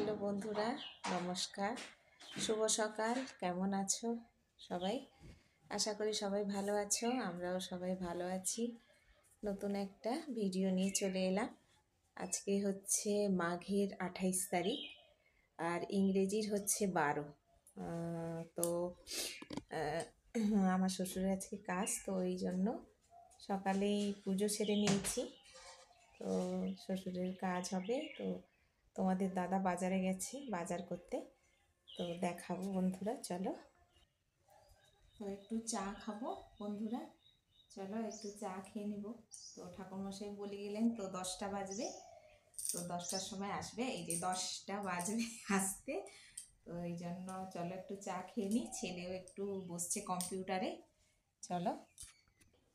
Hello বন্ধুরা, নমস্কার, শুভ সকাল। কেমন আছো সবাই? আশা করি সবাই ভালো আছো, আমরাও সবাই ভালো আছি। নতুন একটা ভিডিও নিয়ে চলে এলাম। আজকে হচ্ছে মাঘের 28 তারিখ আর ইংরেজির হচ্ছে 12। তো আমার শ্বশুরের আজকে কাজ, তো এই জন্য সকালেই পুজো সেরে নিয়েছি। তো শ্বশুরের কাজ হবে, তো তোমাদের দাদা বাজারে গেছে বাজার করতে, তো দেখাবো বন্ধুরা। চলো, তো একটু চা খাবো বন্ধুরা, চলো একটু চা খেয়ে নিব। তো ঠাকুরমশাই বলে গেলেন তো 10টা বাজবে, তো 10টার সময় আসবে। এই যে 10টা বাজবে আসতে, তো এই জন্য চলো একটু চা খেয়ে নিই। ছেলেও একটু বসছে কম্পিউটারে। চলো,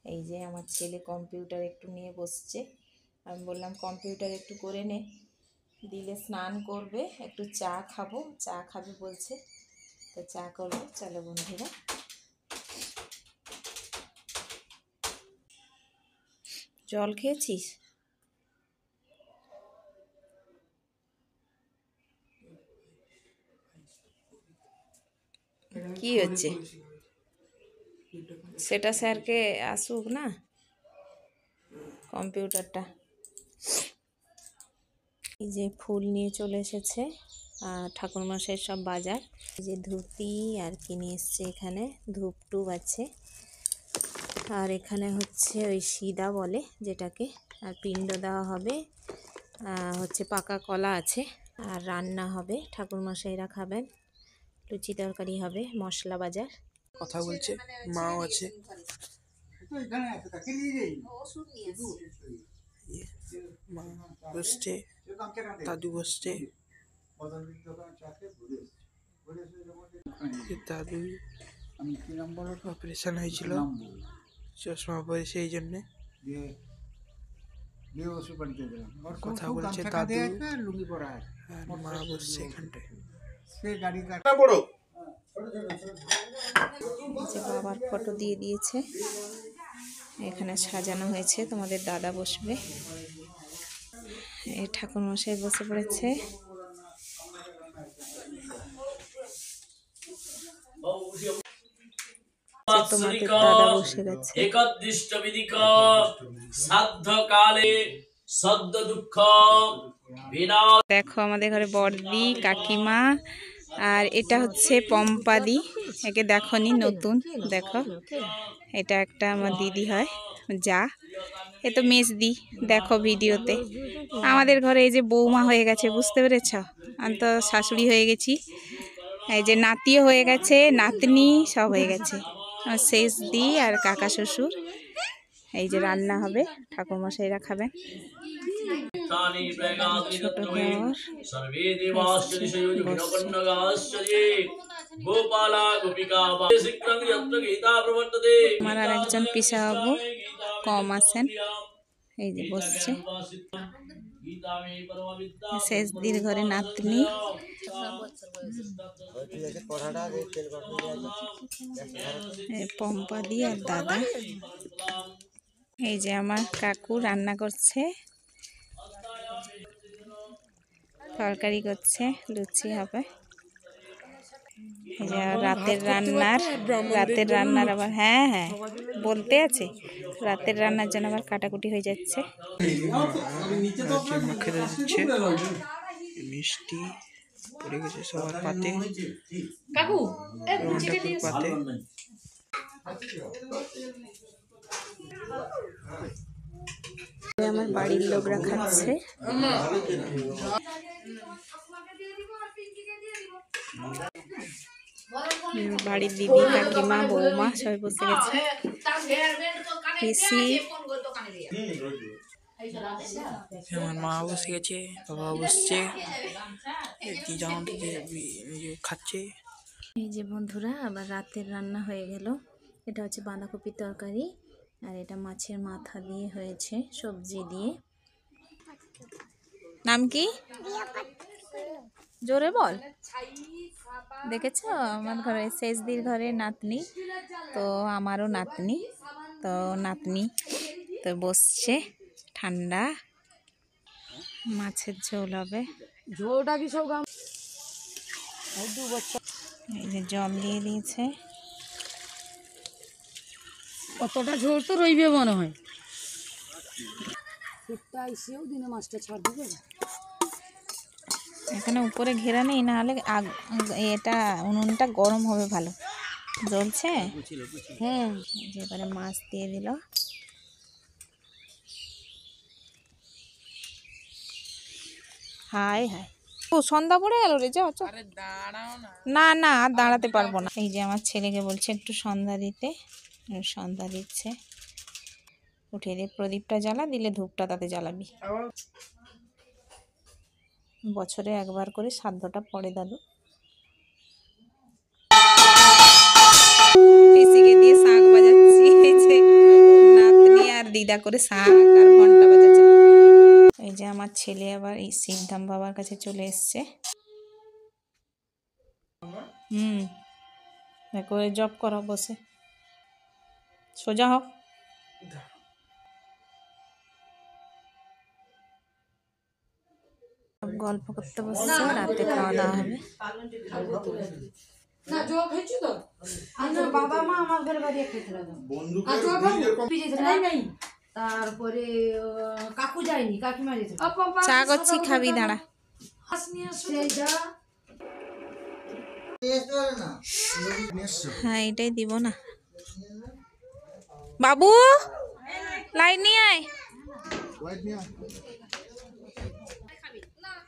এই যে আমার ছেলে কম্পিউটার একটু নিয়ে বসছে। আমি বললাম কম্পিউটার একটু করে নে, দিলে স্নান করবে, একটু চা খাবো, চা খাবে বলছে, তো চা করবো। চলো বন্ধুরা, জল খেয়েছিস? কি হচ্ছে সেটা স্যারকে আসুক না, কম্পিউটারটা। এই যে ফুল নিয়ে চলে এসেছে ঠাকুরমশাইয়ের সব বাজার। এই যে ধুতি আর কি নিয়ে এসছে, এখানে ধূপ টুপ আছে, আর এখানে হচ্ছে ওই সিদা বলে যেটাকে, আর পিণ্ড দেওয়া হবে, হচ্ছে পাকা কলা আছে, আর রান্না হবে, ঠাকুরমশাইরা খাবেন, লুচি তরকারি হবে, মশলা বাজার। কথা বলছে, মাও আছে, মা বসছে, দাদু বসছে। দাদু অপারেশন হয়েছিল, চশমা পরেছে, এই জন্যে কথা বলছে দাদু, আর মা বসছে এখানটায়। বাবার ফটো দিয়ে দিয়েছে, এখানে সাজানো হয়েছে, তোমাদের দাদা বসবে, এই ঠাকুরমশাই বসে পড়েছে। তোমাদের দাদা বসে গেছে। দেখো আমাদের ঘরে বড়দি, কাকিমা, আর এটা হচ্ছে পম্পাদি, একে দেখনি, নতুন দেখো, এটা একটা আমার দিদি হয়, যা, এ তো মেজদি, দেখো ভিডিওতে। আমাদের ঘরে এই যে বৌমা হয়ে গেছে, বুঝতে পেরেছ? আমি তো শাশুড়ি হয়ে গেছি, এই যে নাতিও হয়ে গেছে, নাতনি সব হয়ে গেছে। আমার শেষ দি আর কাকা শ্বশুর। এই যে রান্না হবে, ঠাকুরমশাইরা খাবেন। ছোট দেওর আমার আর একজন পিসাবাবু কম আছেন, এই যে বসছে। শেষ দির ঘরে নাতনি, পম্পাদি আর দাদা। এই যে আমার কাকু রান্না করছে, তরকারি করছে, লুচি হবে। এই যে রাতের রান্নার আবার, হ্যাঁ হ্যাঁ বলতে আছে, রাতের রান্নার জন্য আবার কাটাকুটি হয়ে যাচ্ছে। খেতে দিচ্ছে, মিষ্টি পড়ে গেছে সবার পাতে, পাতে। আমার বাড়ির লোকরা খাচ্ছে। বাড়ির দিদি, কাকিমা, বৌমা সবাই বসে গেছে, পিসি, আমার মা বসে গেছে, বাবা বসছে, খাচ্ছে। এই যে বন্ধুরা, আবার রাতের রান্না হয়ে গেল। এটা হচ্ছে বাঁধাকপির তরকারি, আর এটা মাছের মাথা দিয়ে হয়েছে, সবজি দিয়ে। নাম কি? জোরে বল। দেখেছ আমার ঘরে, শেষদির ঘরে নাতনি, তো আমারও নাতনি, তো নাতনি তো বসছে, ঠান্ডা মাছের ঝোল হবে। ঝোলটা কি সব এই যে জল দিয়ে দিয়েছে। কতটা ঝোল তো রইবে মনে হয়। ফুটটা এসেও দিনে মাছটা ছাড় দিবে। এখানে উপরে ঘেরা নেই, না হলে এটা উনুনটা গরম হবে ভালো। জ্বলছে। হ্যাঁ, এই যে এবারে মাছ দিয়ে দিল। হাই হাই, ও সন্ধ্যা পড়ে গেল রে, যাও চল। না না, আর দাঁড়াতে পারবো না। এই যে আমার ছেলেকে বলছে একটু সন্ধ্যা দিতে, সন্ধ্যা দিচ্ছে। উঠে দিয়ে প্রদীপটা জ্বালা, দিলে ধূপটা তাতে জ্বালাবি। বছরে একবার করে শ্রাদ্ধটা পড়ে দাদু। পিসিকে দিয়ে শাঁখ বাজাচ্ছি, নাতনি আর দিদা করে শাঁখ আর ঘন্টা বাজাচ্ছে। এই যে আমার ছেলে আবার এই শিবধাম বাবার কাছে চলে এসছে। দেখো জব করো বসে, সোজা হোক। গল্প করতে বসছে, রাতে খাওয়া দাওয়া হবে। না জল খাইছি তো। আচ্ছা বাবা মা আমার ঘরে বাড়ি খেয়েছিল। নাই তারপরে কাকু যায়নি, কাকিমা গেছে। চা করছি, খাবি দাঁড়া। হ্যাঁ এটাই দিব না। বাবু লাইট নিয়ে আয়।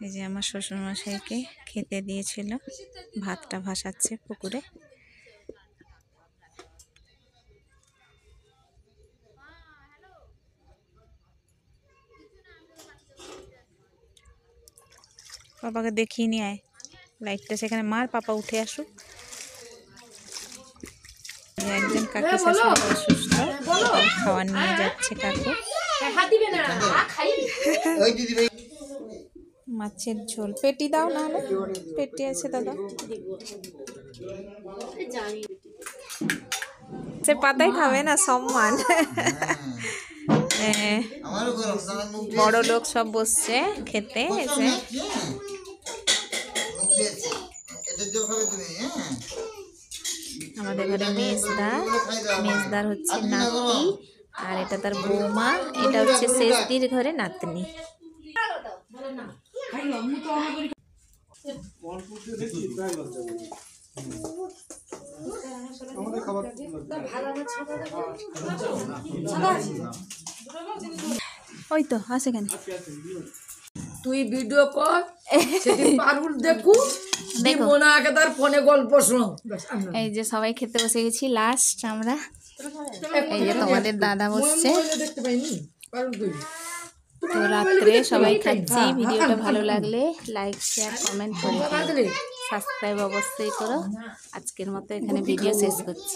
এই যে আমার শ্বশুরমশাইকে খেতে দিয়েছিল, ভাতটা ভাসাচ্ছে পুকুরে। পাপাকে দেখিয়ে নিয়ে আয়, লাইটটা সেখানে মার, পাপা উঠে আসুক। একজন কাকি শাশুড়ি অসুস্থ, খাবার নিয়ে যাচ্ছে কাকু। মাছের ঝোল পেটি দাও, না হলে পেটি আছে দাদা, সে পাতাই খাবে না, সম্মান। বড় লোক সব বসছে খেতে এসে। আমাদের ঘরে মেজদার হচ্ছে নাতি, আর এটা তার বৌমা, এটা হচ্ছে শেষদির ঘরে নাতনি। ওই তো আছে কেন, তুই ভিডিও কর, পারুল দেখু, মনে আগে তার ফোনে গল্প শোনো। এই যে সবাই খেতে বসে গেছি লাস্ট আমরা। এই যে তোমাদের দাদা বসছে। তো রাত্রে সবাই খাচ্ছি। ভিডিওটা ভালো লাগলে লাইক শেয়ার কমেন্ট করে সাবস্ক্রাইব অবশ্যই করো। আজকের মতো এখানে ভিডিও শেষ করছি।